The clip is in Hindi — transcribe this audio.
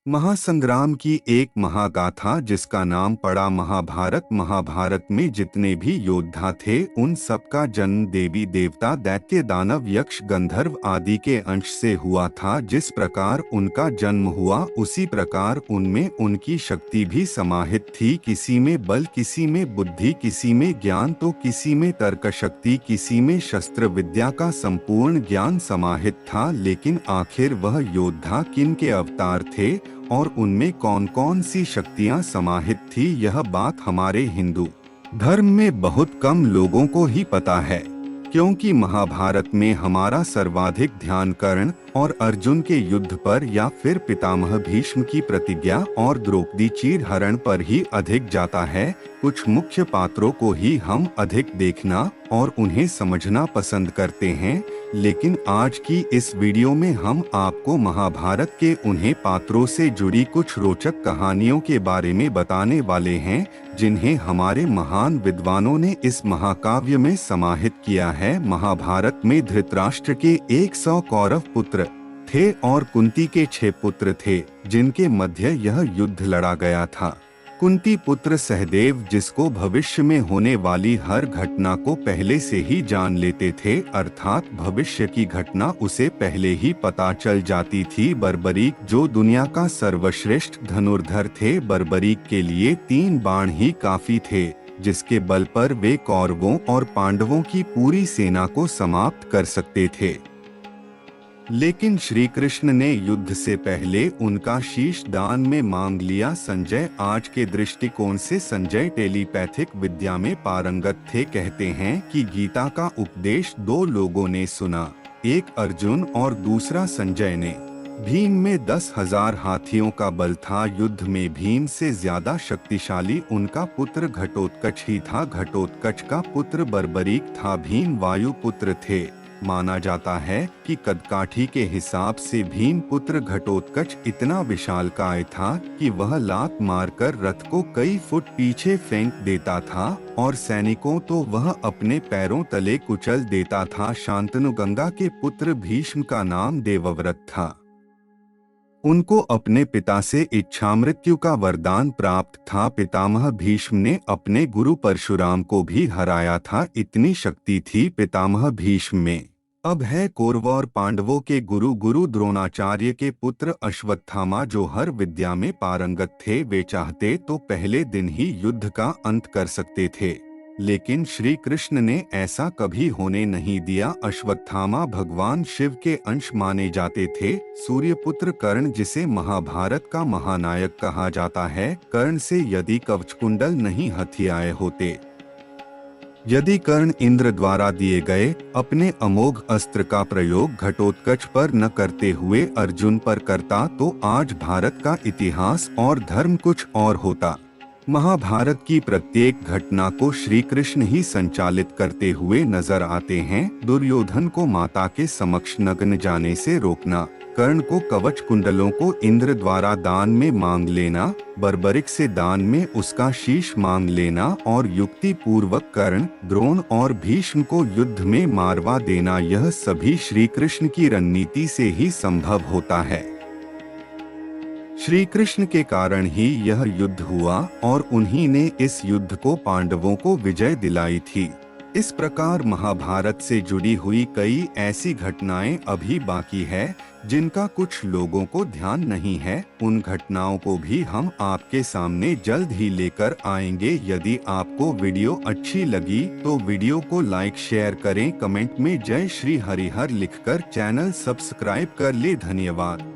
महासंग्राम की एक महागाथा जिसका नाम पड़ा महाभारत। महाभारत में जितने भी योद्धा थे उन सबका जन्म देवी देवता दैत्य दानव यक्ष गंधर्व आदि के अंश से हुआ था। जिस प्रकार उनका जन्म हुआ उसी प्रकार उनमें उनकी शक्ति भी समाहित थी। किसी में बल, किसी में बुद्धि, किसी में ज्ञान तो किसी में तर्क शक्ति, किसी में शस्त्र विद्या का संपूर्ण ज्ञान समाहित था। लेकिन आखिर वह योद्धा किन के अवतार थे और उनमें कौन कौन सी शक्तियां समाहित थी, यह बात हमारे हिंदू धर्म में बहुत कम लोगों को ही पता है। क्योंकि महाभारत में हमारा सर्वाधिक ध्यान कर्ण और अर्जुन के युद्ध पर या फिर पितामह भीष्म की प्रतिज्ञा और द्रौपदी चीर हरण पर ही अधिक जाता है। कुछ मुख्य पात्रों को ही हम अधिक देखना और उन्हें समझना पसंद करते हैं। लेकिन आज की इस वीडियो में हम आपको महाभारत के उन्हें पात्रों से जुड़ी कुछ रोचक कहानियों के बारे में बताने वाले हैं जिन्हें हमारे महान विद्वानों ने इस महाकाव्य में समाहित किया है। महाभारत में धृतराष्ट्र के 100 कौरव पुत्र थे और कुंती के 6 पुत्र थे जिनके मध्य यह युद्ध लड़ा गया था। कुंती पुत्र सहदेव जिसको भविष्य में होने वाली हर घटना को पहले से ही जान लेते थे, अर्थात भविष्य की घटना उसे पहले ही पता चल जाती थी। बर्बरीक जो दुनिया का सर्वश्रेष्ठ धनुर्धर थे, बर्बरीक के लिए 3 बाण ही काफी थे जिसके बल पर वे कौरवों और पांडवों की पूरी सेना को समाप्त कर सकते थे। लेकिन श्री कृष्ण ने युद्ध से पहले उनका शीश दान में मांग लिया। संजय आज के दृष्टिकोण से संजय टेलीपैथिक विद्या में पारंगत थे। कहते हैं कि गीता का उपदेश 2 लोगों ने सुना, एक अर्जुन और दूसरा संजय ने। भीम में 10,000 हाथियों का बल था। युद्ध में भीम से ज्यादा शक्तिशाली उनका पुत्र घटोत्कच ही था। घटोत्कच का पुत्र बर्बरीक था। भीम वायु पुत्र थे। माना जाता है कि कदकाठी के हिसाब से भीम पुत्र घटोत्कच इतना विशालकाय था कि वह लात मारकर रथ को कई फुट पीछे फेंक देता था और सैनिकों तो वह अपने पैरों तले कुचल देता था। शांतनु गंगा के पुत्र भीष्म का नाम देवव्रत था। उनको अपने पिता से इच्छामृत्यु का वरदान प्राप्त था। पितामह भीष्म ने अपने गुरु परशुराम को भी हराया था, इतनी शक्ति थी पितामह भीष्म में। अब है कौरव और पांडवों के गुरु द्रोणाचार्य के पुत्र अश्वत्थामा जो हर विद्या में पारंगत थे। वे चाहते तो पहले दिन ही युद्ध का अंत कर सकते थे, लेकिन श्री कृष्ण ने ऐसा कभी होने नहीं दिया। अश्वत्थामा भगवान शिव के अंश माने जाते थे। सूर्यपुत्र कर्ण जिसे महाभारत का महानायक कहा जाता है, कर्ण से यदि कवचकुंडल नहीं हथियाए होते, यदि कर्ण इंद्र द्वारा दिए गए अपने अमोघ अस्त्र का प्रयोग घटोत्कच पर न करते हुए अर्जुन पर करता तो आज भारत का इतिहास और धर्म कुछ और होता। महाभारत की प्रत्येक घटना को श्री कृष्ण ही संचालित करते हुए नजर आते हैं। दुर्योधन को माता के समक्ष नग्न जाने से रोकना, कर्ण को कवच कुंडलों को इंद्र द्वारा दान में मांग लेना, बर्बरिक से दान में उसका शीश मांग लेना और युक्ति पूर्वक कर्ण, द्रोण और भीष्म को युद्ध में मारवा देना, यह सभी श्री कृष्ण की रणनीति से ही संभव होता है। श्री कृष्ण के कारण ही यह युद्ध हुआ और उन्हीं ने इस युद्ध को पांडवों को विजय दिलाई थी। इस प्रकार महाभारत से जुड़ी हुई कई ऐसी घटनाएं अभी बाकी है जिनका कुछ लोगों को ध्यान नहीं है। उन घटनाओं को भी हम आपके सामने जल्द ही लेकर आएंगे। यदि आपको वीडियो अच्छी लगी तो वीडियो को लाइक शेयर करें, कमेंट में जय श्री हरिहर लिखकर चैनल सब्सक्राइब कर ले। धन्यवाद।